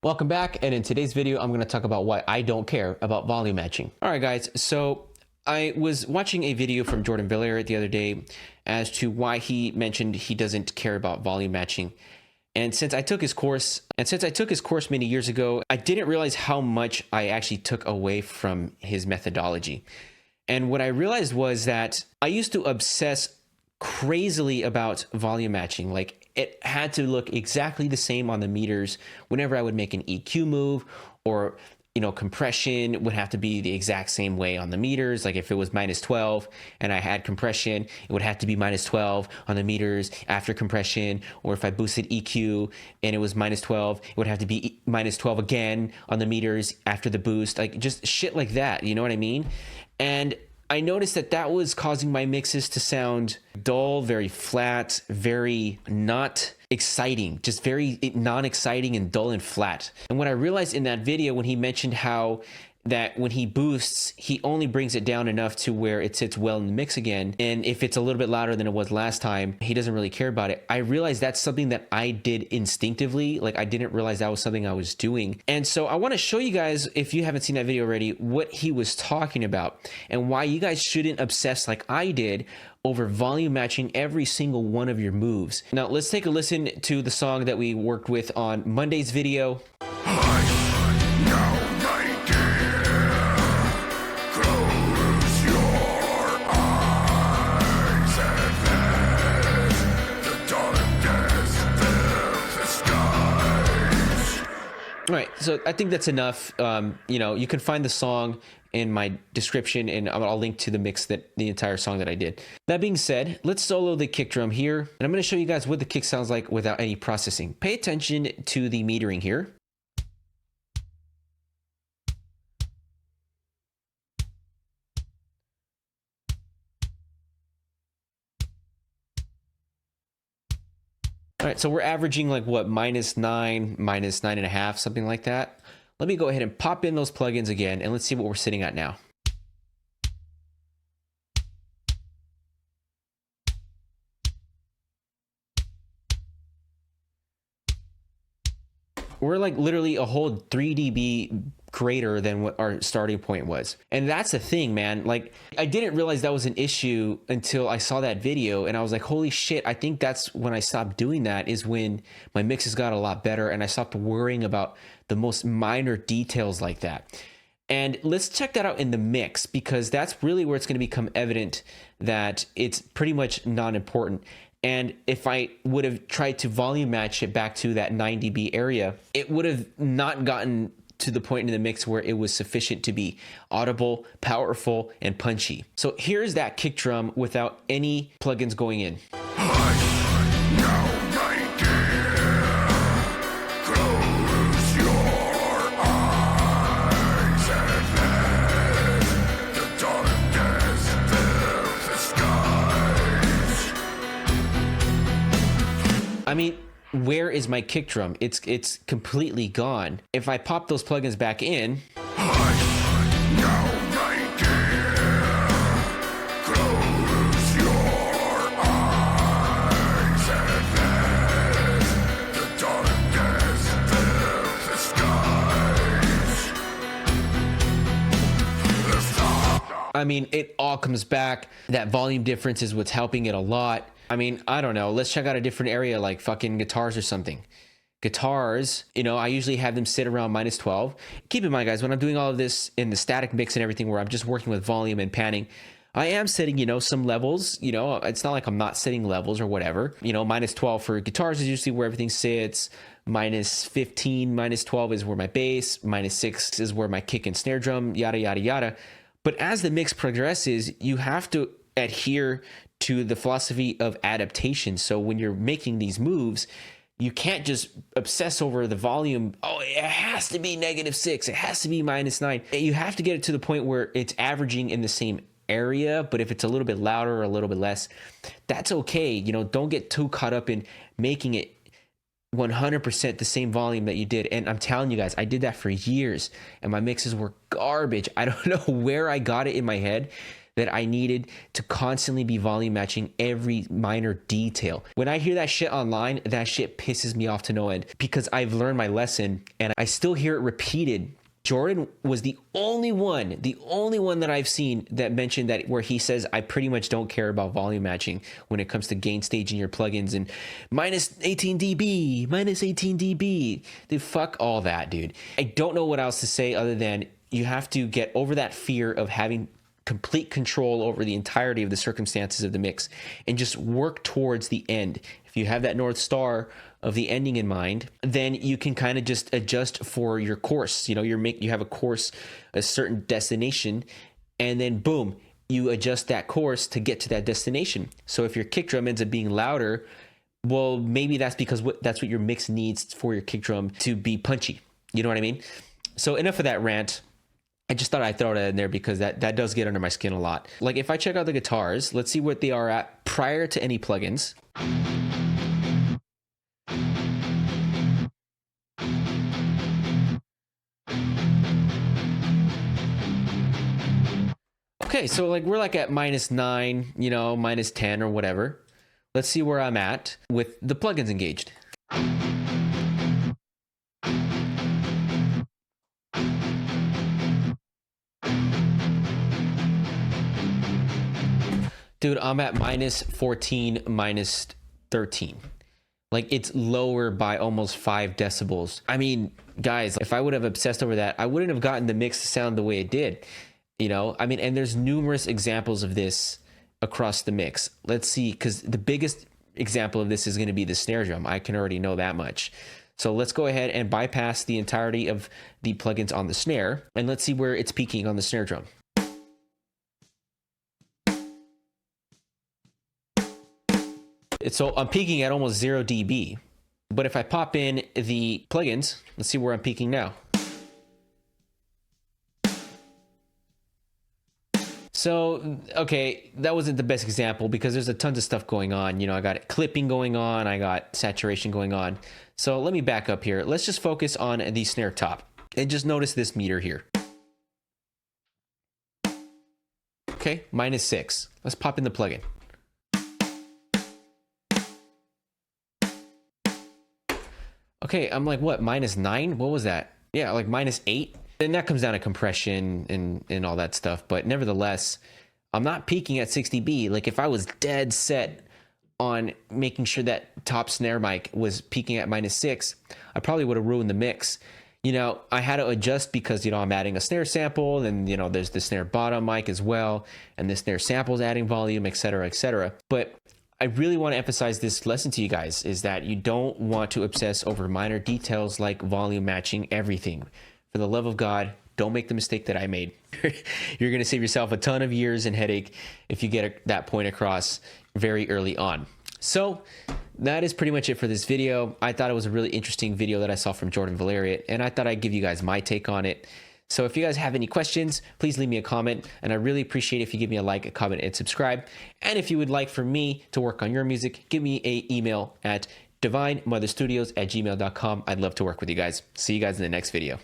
Welcome back, and in today's video I'm going to talk about why I don't care about volume matching. Alright guys, so I was watching a video from Jordan Villier the other day as to why he mentioned he doesn't care about volume matching. And since I took his course many years ago, I didn't realize how much I actually took away from his methodology. And what I realized was that I used to obsess crazily about volume matching. Like, it had to look exactly the same on the meters whenever I would make an EQ move, or compression would have to be the exact same way on the meters. Like if it was -12 and I had compression, it would have to be -12 on the meters after compression. Or if I boosted EQ and it was -12, it would have to be -12 again on the meters after the boost. Like just shit like that, you know what I mean? And I noticed that that was causing my mixes to sound dull, very flat, very not exciting, just very non-exciting and dull and flat. And what I realized in that video when he mentioned how that when he boosts, he only brings it down enough to where it sits well in the mix again. And if it's a little bit louder than it was last time, he doesn't really care about it. I realized that's something that I did instinctively. Like I didn't realize that was something I was doing. And so I want to show you guys, if you haven't seen that video already, what he was talking about and why you guys shouldn't obsess like I did over volume matching every single one of your moves. Now let's take a listen to the song that we worked with on Monday's video. All right, so I think that's enough. You can find the song in my description, and I'll link to the mix, the entire song that I did. That being said, let's solo the kick drum here, and I'm going to show you guys what the kick sounds like without any processing. Pay attention to the metering here. All right, so we're averaging like what, -9, -9.5, something like that. Let me go ahead and pop in those plugins again, and let's see what we're sitting at now. We're like literally a whole 3 dB greater than what our starting point was. And that's the thing, man. Like, I didn't realize that was an issue until I saw that video, and I was like, holy shit, I think that's when I stopped doing that, is when my mixes got a lot better and I stopped worrying about the most minor details like that. And let's check that out in the mix, because that's really where it's going to become evident that it's pretty much non-important. And if I would have tried to volume match it back to that 9 dB area, it would have not gotten to the point in the mix where it was sufficient to be audible, powerful, and punchy. So here's that kick drum without any plugins going in. I mean, where is my kick drum? It's completely gone. If I pop those plugins back in, I mean, it all comes back. That volume difference is what's helping it a lot. I mean, I don't know. Let's check out a different area like fucking guitars or something. Guitars, I usually have them sit around -12. Keep in mind, guys, when I'm doing all of this in the static mix and everything where I'm just working with volume and panning, I am setting, some levels. It's not like I'm not setting levels or whatever. -12 for guitars is usually where everything sits. -15, -12 is where my bass. -6 is where my kick and snare drum, yada, yada, yada. But as the mix progresses, you have to adhere to the philosophy of adaptation. So when you're making these moves, you can't just obsess over the volume. Oh, it has to be -6. It has to be -9. You have to get it to the point where it's averaging in the same area. But if it's a little bit louder or a little bit less, that's okay. Don't get too caught up in making it 100% the same volume that you did. And I'm telling you guys, I did that for years and my mixes were garbage. I don't know where I got it in my head that I needed to constantly be volume matching every minor detail. When I hear that shit online, that shit pisses me off to no end because I've learned my lesson and I still hear it repeated. Jordan was the only one that I've seen that mentioned that, where he says, I pretty much don't care about volume matching when it comes to gain staging your plugins and minus 18 dB, minus 18 dB. Dude, fuck all that, dude. I don't know what else to say other than you have to get over that fear of having complete control over the entirety of the circumstances of the mix and just work towards the end. If you have that North Star of the ending in mind, then you can kind of just adjust for your course. You know, you have a course, a certain destination, and then boom, you adjust that course to get to that destination. So if your kick drum ends up being louder, well, maybe that's because that's what your mix needs for your kick drum to be punchy. You know what I mean? So enough of that rant. I just thought I'd throw that in there because that does get under my skin a lot. Like if I check out the guitars, let's see what they are at prior to any plugins. Okay, so like we're like at -9, you know, -10 or whatever. Let's see where I'm at with the plugins engaged. Dude, I'm at -14, -13. Like it's lower by almost 5 decibels. I mean, guys, if I would have obsessed over that, I wouldn't have gotten the mix to sound the way it did. You know, I mean, and there's numerous examples of this across the mix. Let's see, because the biggest example of this is going to be the snare drum. I can already know that much. So let's go ahead and bypass the entirety of the plugins on the snare, and let's see where it's peaking on the snare drum. So I'm peaking at almost 0 dB. But if I pop in the plugins, let's see where I'm peaking now. So, okay, that wasn't the best example because there's a tons of stuff going on. You know, I got clipping going on, I got saturation going on. So let me back up here. Let's just focus on the snare top and just notice this meter here. Okay, -6. Let's pop in the plugin. Okay, I'm like, what, -9? What was that? Yeah, like -8. And that comes down to compression and all that stuff. But nevertheless, I'm not peaking at 6 dB. Like if I was dead set on making sure that top snare mic was peaking at -6, I probably would have ruined the mix. You know, I had to adjust because, you know, I'm adding a snare sample and, you know, there's the snare bottom mic as well. And the snare sample is adding volume, etc., etc. But I really want to emphasize this lesson to you guys is that you don't want to obsess over minor details like volume matching everything. For the love of God, don't make the mistake that I made. You're going to save yourself a ton of years and headache if you get that point across very early on. So that is pretty much it for this video. I thought it was a really interesting video that I saw from Jordan Valerian, and I thought I'd give you guys my take on it. So if you guys have any questions, please leave me a comment, and I really appreciate if you give me a like, a comment, and subscribe. And if you would like for me to work on your music, give me an email at divinemotherstudios@gmail.com. I'd love to work with you guys. See you guys in the next video.